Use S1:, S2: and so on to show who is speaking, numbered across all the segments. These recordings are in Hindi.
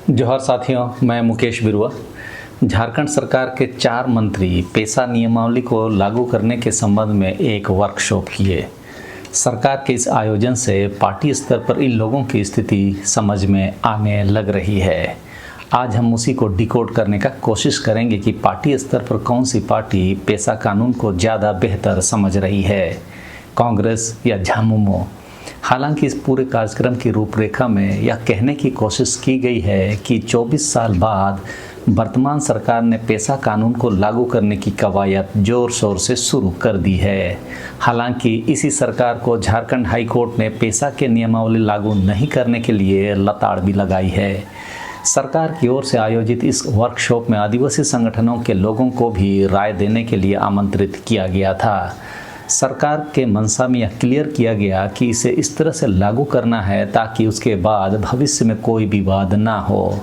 S1: जोहार साथियों, मैं मुकेश बिरुआ। झारखंड सरकार के 4 मंत्री पेशा नियमावली को लागू करने के संबंध में एक वर्कशॉप किए। सरकार के इस आयोजन से पार्टी स्तर पर इन लोगों की स्थिति समझ में आने लग रही है। आज हम उसी को डिकोड करने का कोशिश करेंगे कि पार्टी स्तर पर कौन सी पार्टी पेशा कानून को ज़्यादा बेहतर समझ रही है, कांग्रेस या झामुमो। हालांकि इस पूरे कार्यक्रम की रूपरेखा में यह कहने की कोशिश की गई है कि 24 साल बाद वर्तमान सरकार ने पेशा कानून को लागू करने की कवायद जोर शोर से शुरू कर दी है। हालांकि इसी सरकार को झारखंड हाई कोर्ट ने पेशा के नियमावली लागू नहीं करने के लिए लताड़ भी लगाई है। सरकार की ओर से आयोजित इस वर्कशॉप में आदिवासी संगठनों के लोगों को भी राय देने के लिए आमंत्रित किया गया था। सरकार के मंशा में यह क्लियर किया गया कि इसे इस तरह से लागू करना है ताकि उसके बाद भविष्य में कोई विवाद ना हो।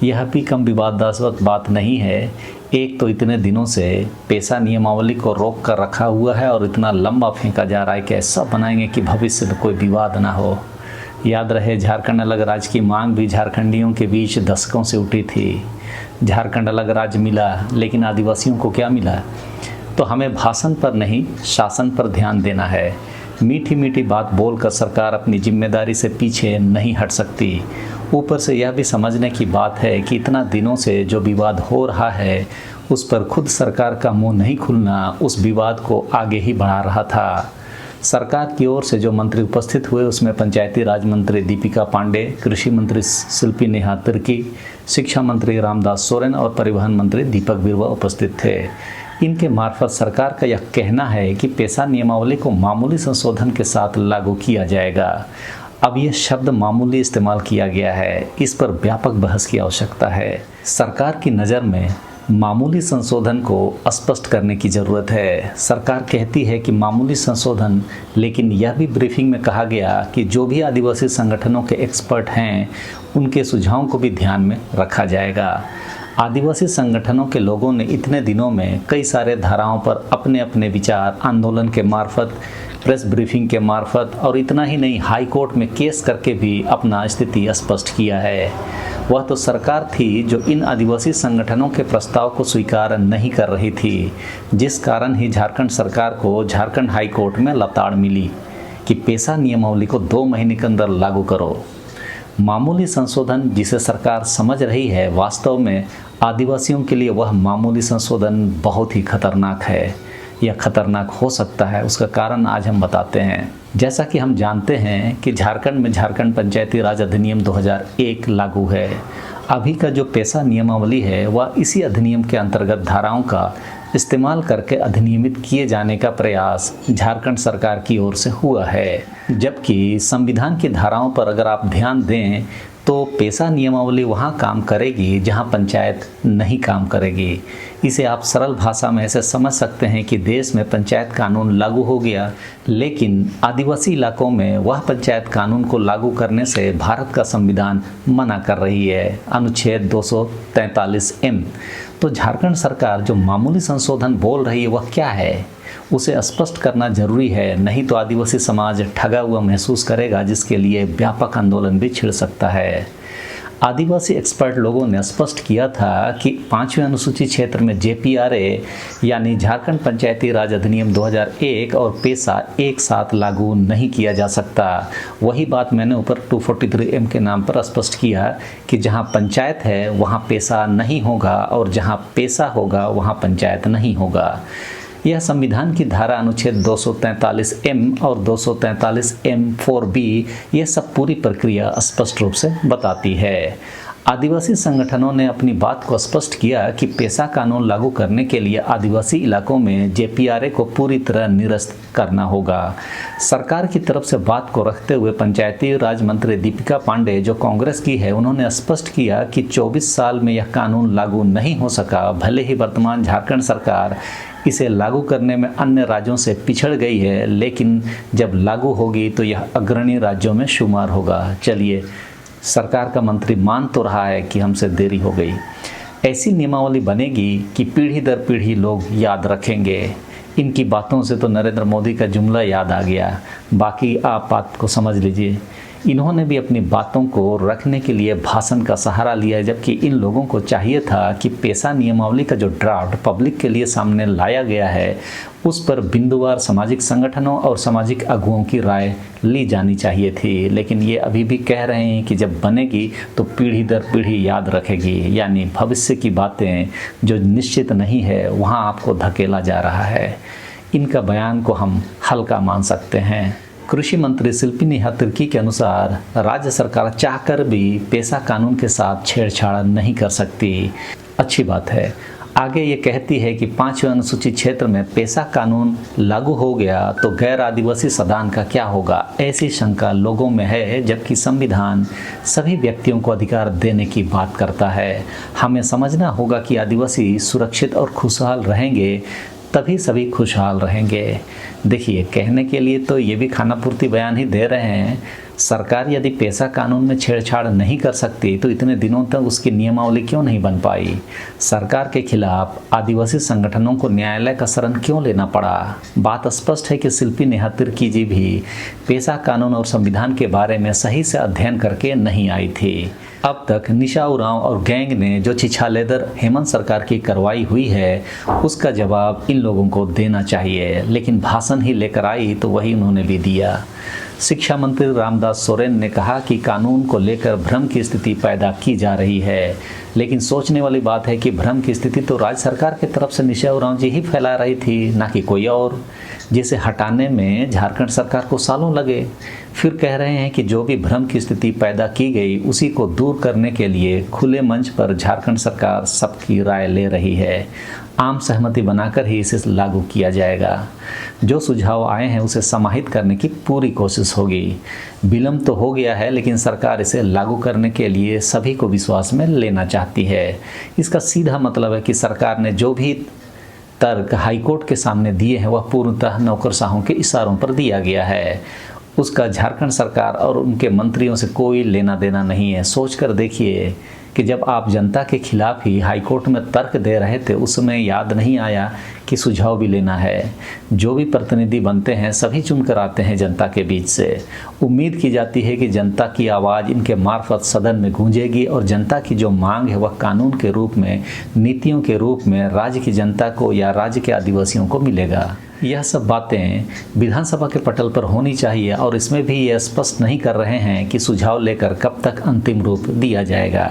S1: यह भी कम विवादास्पद बात नहीं है। एक तो इतने दिनों से पेशा नियमावली को रोक कर रखा हुआ है और इतना लंबा फेंका जा रहा है कि ऐसा बनाएंगे कि भविष्य में कोई विवाद ना हो। याद रहे, झारखंड अलग राज्य की मांग भी झारखंडियों के बीच दशकों से उठी थी। झारखंड अलग राज्य मिला, लेकिन आदिवासियों को क्या मिला? तो हमें भाषण पर नहीं, शासन पर ध्यान देना है। मीठी मीठी बात बोलकर सरकार अपनी जिम्मेदारी से पीछे नहीं हट सकती। ऊपर से यह भी समझने की बात है कि इतना दिनों से जो विवाद हो रहा है उस पर खुद सरकार का मुंह नहीं खुलना उस विवाद को आगे ही बढ़ा रहा था। सरकार की ओर से जो मंत्री उपस्थित हुए उसमें पंचायती राज मंत्री दीपिका पांडे, कृषि मंत्री शिल्पी नेहा तिर्की, शिक्षा मंत्री रामदास सोरेन और परिवहन मंत्री दीपक बिरुआ उपस्थित थे। इनके मार्फत सरकार का यह कहना है कि पेशा नियमावली को मामूली संशोधन के साथ लागू किया जाएगा। अब यह शब्द मामूली इस्तेमाल किया गया है, इस पर व्यापक बहस की आवश्यकता है। सरकार की नज़र में मामूली संशोधन को स्पष्ट करने की ज़रूरत है। सरकार कहती है कि मामूली संशोधन, लेकिन यह भी ब्रीफिंग में कहा गया कि जो भी आदिवासी संगठनों के एक्सपर्ट हैं उनके सुझावों को भी ध्यान में रखा जाएगा। आदिवासी संगठनों के लोगों ने इतने दिनों में कई सारे धाराओं पर अपने अपने विचार आंदोलन के मार्फत, प्रेस ब्रीफिंग के मार्फत और इतना ही नहीं, हाई कोर्ट में केस करके भी अपना स्थिति स्पष्ट किया है। वह तो सरकार थी जो इन आदिवासी संगठनों के प्रस्ताव को स्वीकार नहीं कर रही थी, जिस कारण ही झारखंड सरकार को झारखंड हाई कोर्ट में लताड़ मिली कि पेशा नियमावली को 2 महीने के अंदर लागू करो। मामूली संशोधन जिसे सरकार समझ रही है, वास्तव में आदिवासियों के लिए वह मामूली संशोधन बहुत ही खतरनाक है। यह खतरनाक हो सकता है, उसका कारण आज हम बताते हैं। जैसा कि हम जानते हैं कि झारखंड में झारखंड पंचायती राज अधिनियम 2001 लागू है। अभी का जो पेशा नियमावली है वह इसी अधिनियम के अंतर्गत धाराओं का इस्तेमाल करके अधिनियमित किए जाने का प्रयास झारखंड सरकार की ओर से हुआ है। जबकि संविधान की धाराओं पर अगर आप ध्यान दें तो पेशा नियमावली वहाँ काम करेगी जहाँ पंचायत नहीं काम करेगी। इसे आप सरल भाषा में ऐसे समझ सकते हैं कि देश में पंचायत कानून लागू हो गया, लेकिन आदिवासी इलाकों में वह पंचायत कानून को लागू करने से भारत का संविधान मना कर रही है, अनुच्छेद 243M। तो झारखंड सरकार जो मामूली संशोधन बोल रही है वह क्या है, उसे स्पष्ट करना जरूरी है। नहीं तो आदिवासी समाज ठगा हुआ महसूस करेगा, जिसके लिए व्यापक आंदोलन भी छिड़ सकता है। आदिवासी एक्सपर्ट लोगों ने स्पष्ट किया था कि 5वें अनुसूची क्षेत्र में JPRA यानी झारखंड पंचायती राज अधिनियम 2001 और पेशा एक साथ लागू नहीं किया जा सकता। वही बात मैंने ऊपर 243M के नाम पर स्पष्ट किया कि जहां पंचायत है वहां पेशा नहीं होगा और जहां पेशा होगा वहां पंचायत नहीं होगा। यह संविधान की धारा अनुच्छेद 243M और 243M4B ये सब पूरी प्रक्रिया स्पष्ट रूप से बताती है। आदिवासी संगठनों ने अपनी बात को स्पष्ट किया कि पेशा कानून लागू करने के लिए आदिवासी इलाकों में JPRA को पूरी तरह निरस्त करना होगा। सरकार की तरफ से बात को रखते हुए पंचायती राज मंत्री दीपिका पांडे जो कांग्रेस की है, उन्होंने स्पष्ट किया कि 24 साल में यह कानून लागू नहीं हो सका। भले ही वर्तमान झारखंड सरकार इसे लागू करने में अन्य राज्यों से पिछड़ गई है, लेकिन जब लागू होगी तो यह अग्रणी राज्यों में शुमार होगा। चलिए, सरकार का मंत्री मान तो रहा है कि हमसे देरी हो गई। ऐसी नियमावली बनेगी कि पीढ़ी दर पीढ़ी लोग याद रखेंगे। इनकी बातों से तो नरेंद्र मोदी का जुमला याद आ गया। बाकी आप बात को समझ लीजिए। इन्होंने भी अपनी बातों को रखने के लिए भाषण का सहारा लिया, जबकि इन लोगों को चाहिए था कि पेशा नियमावली का जो ड्राफ्ट पब्लिक के लिए सामने लाया गया है उस पर बिंदुवार सामाजिक संगठनों और सामाजिक अगुओं की राय ली जानी चाहिए थी। लेकिन ये अभी भी कह रहे हैं कि जब बनेगी तो पीढ़ी दर पीढ़ी याद रखेगी, यानी भविष्य की बातें जो निश्चित नहीं है वहाँ आपको धकेला जा रहा है। इनका बयान को हम हल्का मान सकते हैं। कृषि मंत्री शिल्पी नेहा तिर्की के अनुसार राज्य सरकार चाहकर भी पेशा कानून के साथ छेड़छाड़ नहीं कर सकती। अच्छी बात है। आगे ये कहती है कि 5वें अनुसूचित क्षेत्र में पेशा कानून लागू हो गया तो गैर आदिवासी सदान का क्या होगा, ऐसी शंका लोगों में है, जबकि संविधान सभी व्यक्तियों को अधिकार देने की बात करता है। हमें समझना होगा कि आदिवासी सुरक्षित और खुशहाल रहेंगे तभी सभी खुशहाल रहेंगे। देखिए, कहने के लिए तो ये भी खानापूर्ति बयान ही दे रहे हैं। सरकार यदि पेशा कानून में छेड़छाड़ नहीं कर सकती तो इतने दिनों तक उसकी नियमावली क्यों नहीं बन पाई? सरकार के खिलाफ आदिवासी संगठनों को न्यायालय का शरण क्यों लेना पड़ा? बात स्पष्ट है कि शिल्पी नेहा तिर्की जी भी पेशा कानून और संविधान के बारे में सही से अध्ययन करके नहीं आई थी। अब तक निशा उरांव और गैंग ने जो छिछालेदर हेमंत सरकार की कार्रवाई हुई है उसका जवाब इन लोगों को देना चाहिए, लेकिन भाषण ही लेकर आई तो वही उन्होंने भी दिया। शिक्षा मंत्री रामदास सोरेन ने कहा कि कानून को लेकर भ्रम की स्थिति पैदा की जा रही है, लेकिन सोचने वाली बात है कि भ्रम की स्थिति तो राज्य सरकार की तरफ से निशा उरांव जी ही फैला रही थी, ना कि कोई और, जिसे हटाने में झारखंड सरकार को सालों लगे। फिर कह रहे हैं कि जो भी भ्रम की स्थिति पैदा की गई उसी को दूर करने के लिए खुले मंच पर झारखंड सरकार सबकी राय ले रही है। आम सहमति बनाकर ही इसे लागू किया जाएगा। जो सुझाव आए हैं उसे समाहित करने की पूरी कोशिश होगी। विलंब तो हो गया है, लेकिन सरकार इसे लागू करने के लिए सभी को विश्वास में लेना चाहती है। इसका सीधा मतलब है कि सरकार ने जो भी तर्क हाईकोर्ट के सामने दिए हैं वह पूर्णतः नौकरशाहों के इशारों पर दिया गया है। उसका झारखंड सरकार और उनके मंत्रियों से कोई लेना देना नहीं है। सोचकर देखिए कि जब आप जनता के खिलाफ ही हाईकोर्ट में तर्क दे रहे थे उस समय याद नहीं आया कि सुझाव भी लेना है। जो भी प्रतिनिधि बनते हैं सभी चुनकर आते हैं जनता के बीच से। उम्मीद की जाती है कि जनता की आवाज़ इनके मार्फत सदन में गूंजेगी और जनता की जो मांग है वह कानून के रूप में, नीतियों के रूप में राज्य की जनता को या राज्य के आदिवासियों को मिलेगा। यह सब बातें विधानसभा के पटल पर होनी चाहिए और इसमें भी ये स्पष्ट नहीं कर रहे हैं कि सुझाव लेकर कब तक अंतिम रूप दिया जाएगा।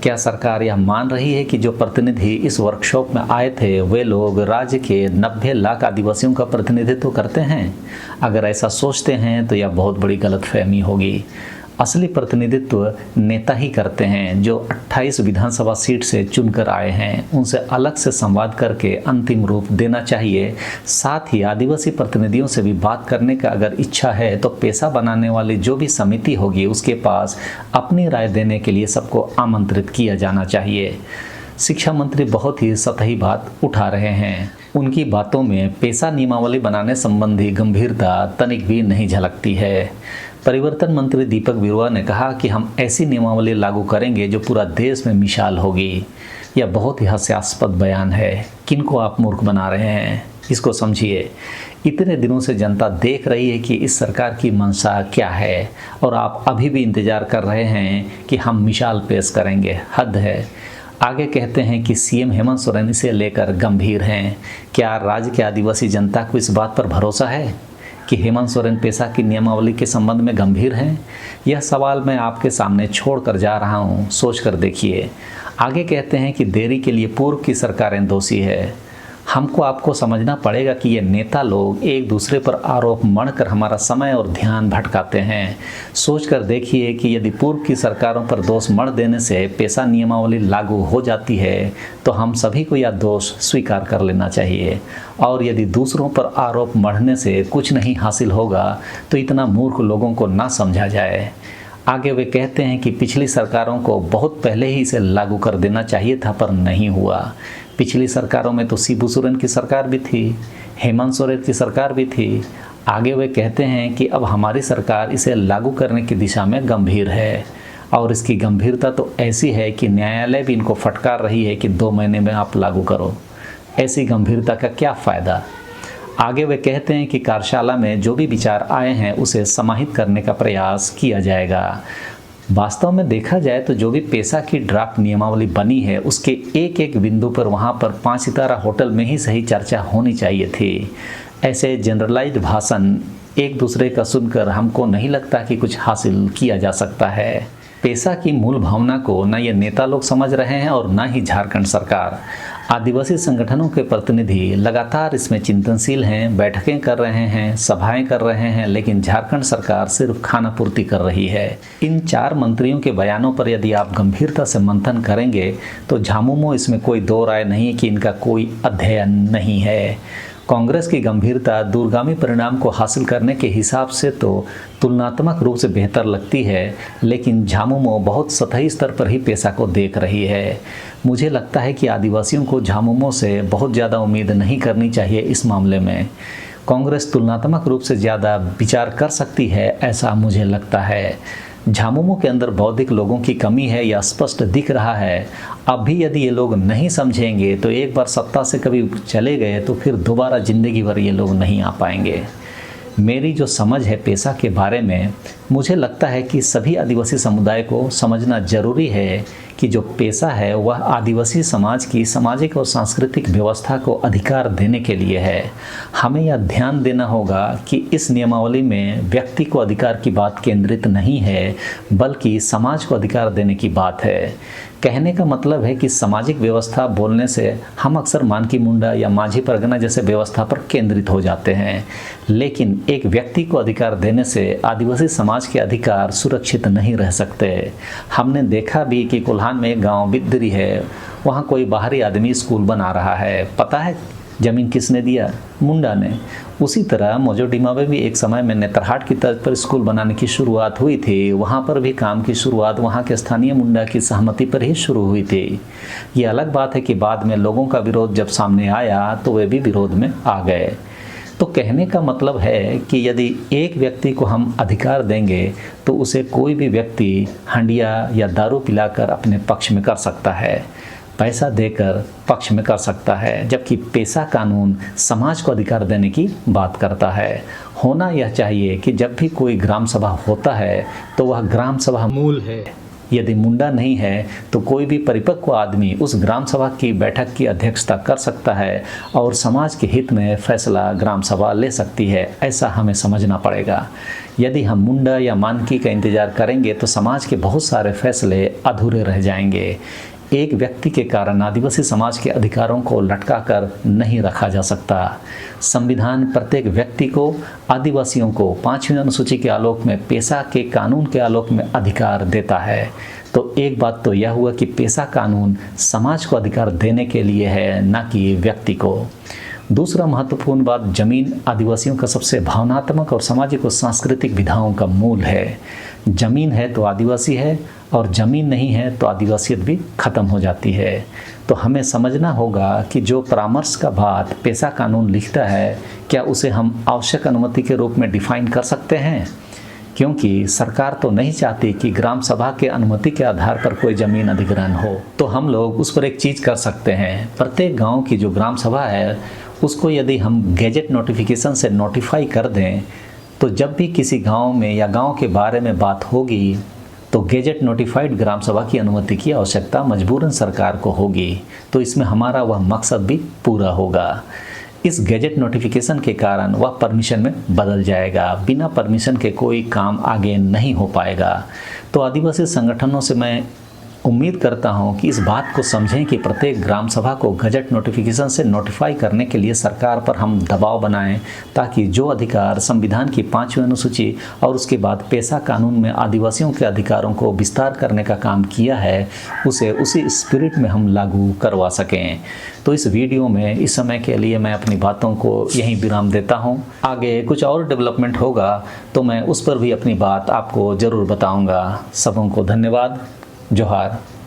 S1: क्या सरकार यह मान रही है कि जो प्रतिनिधि इस वर्कशॉप में आए थे वे लोग राज्य के 90 लाख आदिवासियों का प्रतिनिधित्व करते हैं? अगर ऐसा सोचते हैं तो यह बहुत बड़ी गलतफहमी होगी। असली प्रतिनिधित्व नेता ही करते हैं जो 28 विधानसभा सीट से चुनकर आए हैं। उनसे अलग से संवाद करके अंतिम रूप देना चाहिए। साथ ही आदिवासी प्रतिनिधियों से भी बात करने का अगर इच्छा है तो पेशा बनाने वाली जो भी समिति होगी उसके पास अपनी राय देने के लिए सबको आमंत्रित किया जाना चाहिए। शिक्षा मंत्री बहुत ही सतही बात उठा रहे हैं। उनकी बातों में पेशा नियमावली बनाने संबंधी गंभीरता तनिक भी नहीं झलकती है। परिवर्तन मंत्री दीपक बिरुआ ने कहा कि हम ऐसी नियमावली लागू करेंगे जो पूरा देश में मिसाल होगी। यह बहुत ही हास्यास्पद बयान है। किनको आप मूर्ख बना रहे हैं, इसको समझिए। इतने दिनों से जनता देख रही है कि इस सरकार की मंशा क्या है और आप अभी भी इंतजार कर रहे हैं कि हम मिसाल पेश करेंगे। हद है। आगे कहते हैं कि सीएम हेमंत सोरेन इसे लेकर गंभीर हैं। क्या राज्य के आदिवासी जनता को इस बात पर भरोसा है कि हेमंत सोरेन पेशा की नियमावली के संबंध में गंभीर हैं? यह सवाल मैं आपके सामने छोड़ कर जा रहा हूँ, सोच कर देखिए। आगे कहते हैं कि देरी के लिए पूर्व की सरकारें दोषी है। हमको आपको समझना पड़ेगा कि ये नेता लोग एक दूसरे पर आरोप मढ़कर हमारा समय और ध्यान भटकाते हैं। सोच कर देखिए कि यदि पूर्व की सरकारों पर दोष मढ़ देने से पेशा नियमावली लागू हो जाती है तो हम सभी को यह दोष स्वीकार कर लेना चाहिए, और यदि दूसरों पर आरोप मढ़ने से कुछ नहीं हासिल होगा तो इतना मूर्ख लोगों को ना समझा जाए। आगे वे कहते हैं कि पिछली सरकारों को बहुत पहले ही इसे लागू कर देना चाहिए था पर नहीं हुआ। पिछली सरकारों में तो शिबू सोरेन की सरकार भी थी, हेमंत सोरेन की सरकार भी थी। आगे वे कहते हैं कि अब हमारी सरकार इसे लागू करने की दिशा में गंभीर है, और इसकी गंभीरता तो ऐसी है कि न्यायालय भी इनको फटकार रही है कि 2 महीने में आप लागू करो। ऐसी गंभीरता का क्या फ़ायदा? आगे वे कहते हैं कि कार्यशाला में जो भी विचार आए हैं उसे समाहित करने का प्रयास किया जाएगा। वास्तव में देखा जाए तो जो भी पेशा की ड्राफ्ट नियमावली बनी है उसके एक एक बिंदु पर वहाँ पर 5 सितारा होटल में ही सही चर्चा होनी चाहिए थी। ऐसे जनरलाइज्ड भाषण एक दूसरे का सुनकर हमको नहीं लगता कि कुछ हासिल किया जा सकता है। पेशा की मूल भावना को न ये नेता लोग समझ रहे हैं और न ही झारखंड सरकार। आदिवासी संगठनों के प्रतिनिधि लगातार इसमें चिंतनशील हैं, बैठकें कर रहे हैं, सभाएं कर रहे हैं, लेकिन झारखंड सरकार सिर्फ खाना पूर्ति कर रही है। इन 4 मंत्रियों के बयानों पर यदि आप गंभीरता से मंथन करेंगे तो झामुमो इसमें कोई दो राय नहीं कि इनका कोई अध्ययन नहीं है। कांग्रेस की गंभीरता दूरगामी परिणाम को हासिल करने के हिसाब से तो तुलनात्मक रूप से बेहतर लगती है, लेकिन झामुमो बहुत सतही स्तर पर ही पेशा को देख रही है। मुझे लगता है कि आदिवासियों को झामुमो से बहुत ज़्यादा उम्मीद नहीं करनी चाहिए। इस मामले में कांग्रेस तुलनात्मक रूप से ज़्यादा विचार कर सकती है, ऐसा मुझे लगता है। झामुमो के अंदर बौद्धिक लोगों की कमी है, यह स्पष्ट दिख रहा है। अब भी यदि ये लोग नहीं समझेंगे तो एक बार सत्ता से कभी चले गए तो फिर दोबारा ज़िंदगी भर ये लोग नहीं आ पाएंगे। मेरी जो समझ है पेशा के बारे में, मुझे लगता है कि सभी आदिवासी समुदाय को समझना जरूरी है कि जो पेशा है वह आदिवासी समाज की सामाजिक और सांस्कृतिक व्यवस्था को अधिकार देने के लिए है। हमें यह ध्यान देना होगा कि इस नियमावली में व्यक्ति को अधिकार की बात केंद्रित नहीं है, बल्कि समाज को अधिकार देने की बात है। कहने का मतलब है कि सामाजिक व्यवस्था बोलने से हम अक्सर मानकी मुंडा या माझी परगना जैसे व्यवस्था पर केंद्रित हो जाते हैं, लेकिन एक व्यक्ति को अधिकार देने से आदिवासी समाज के अधिकार सुरक्षित नहीं रह सकते। हमने देखा भी कि कोल्हान में एक गाँव बिद्दरी है, वहाँ कोई बाहरी आदमी स्कूल बना रहा है। पता है ज़मीन किसने दिया? मुंडा ने। उसी तरह मोजोडिमा में भी एक समय में नेतरहाट की तर्ज पर स्कूल बनाने की शुरुआत हुई थी। वहाँ पर भी काम की शुरुआत वहाँ के स्थानीय मुंडा की सहमति पर ही शुरू हुई थी। ये अलग बात है कि बाद में लोगों का विरोध जब सामने आया तो वे भी विरोध में आ गए। तो कहने का मतलब है कि यदि एक व्यक्ति को हम अधिकार देंगे तो उसे कोई भी व्यक्ति हंडिया या दारू पिलाकर अपने पक्ष में कर सकता है, पैसा देकर पक्ष में कर सकता है, जबकि पेशा कानून समाज को अधिकार देने की बात करता है। होना यह चाहिए कि जब भी कोई ग्राम सभा होता है तो वह ग्राम सभा मूल है। यदि मुंडा नहीं है तो कोई भी परिपक्व आदमी उस ग्राम सभा की बैठक की अध्यक्षता कर सकता है और समाज के हित में फैसला ग्राम सभा ले सकती है। ऐसा हमें समझना पड़ेगा। यदि हम मुंडा या मानकी का इंतजार करेंगे तो समाज के बहुत सारे फैसले अधूरे रह जाएंगे। एक व्यक्ति के कारण आदिवासी समाज के अधिकारों को लटका कर नहीं रखा जा सकता। संविधान प्रत्येक व्यक्ति को, आदिवासियों को 5वीं अनुसूची के आलोक में, पेशा के कानून के आलोक में अधिकार देता है। तो एक बात तो यह हुआ कि पेशा कानून समाज को अधिकार देने के लिए है, न कि व्यक्ति को। दूसरा महत्वपूर्ण बात, जमीन आदिवासियों का सबसे भावनात्मक और सामाजिक और सांस्कृतिक विधाओं का मूल है। जमीन है तो आदिवासी है, और ज़मीन नहीं है तो आदिवासियत भी ख़त्म हो जाती है। तो हमें समझना होगा कि जो परामर्श का बात पेशा कानून लिखता है, क्या उसे हम आवश्यक अनुमति के रूप में डिफाइन कर सकते हैं? क्योंकि सरकार तो नहीं चाहती कि ग्राम सभा के अनुमति के आधार पर कोई ज़मीन अधिग्रहण हो। तो हम लोग उस पर एक चीज़ कर सकते हैं, प्रत्येक गाँव की जो ग्राम सभा है उसको यदि हम गैजेट नोटिफिकेशन से नोटिफाई कर दें तो जब भी किसी गाँव में या गाँव के बारे में बात होगी तो गैजेट नोटिफाइड ग्राम सभा की अनुमति की आवश्यकता मजबूरन सरकार को होगी। तो इसमें हमारा वह मकसद भी पूरा होगा। इस गैजेट नोटिफिकेशन के कारण वह परमिशन में बदल जाएगा। बिना परमिशन के कोई काम आगे नहीं हो पाएगा। तो आदिवासी संगठनों से मैं उम्मीद करता हूं कि इस बात को समझें कि प्रत्येक ग्राम सभा को गजट नोटिफिकेशन से नोटिफाई करने के लिए सरकार पर हम दबाव बनाएं, ताकि जो अधिकार संविधान की 5वीं अनुसूची और उसके बाद पेशा कानून में आदिवासियों के अधिकारों को विस्तार करने का काम किया है उसे उसी स्पिरिट में हम लागू करवा सकें। तो इस वीडियो में इस समय के लिए मैं अपनी बातों को यहीं विराम देता हूं। आगे कुछ और डेवलपमेंट होगा तो मैं उस पर भी अपनी बात आपको ज़रूर बताऊंगा। सबों को धन्यवाद। जोहार।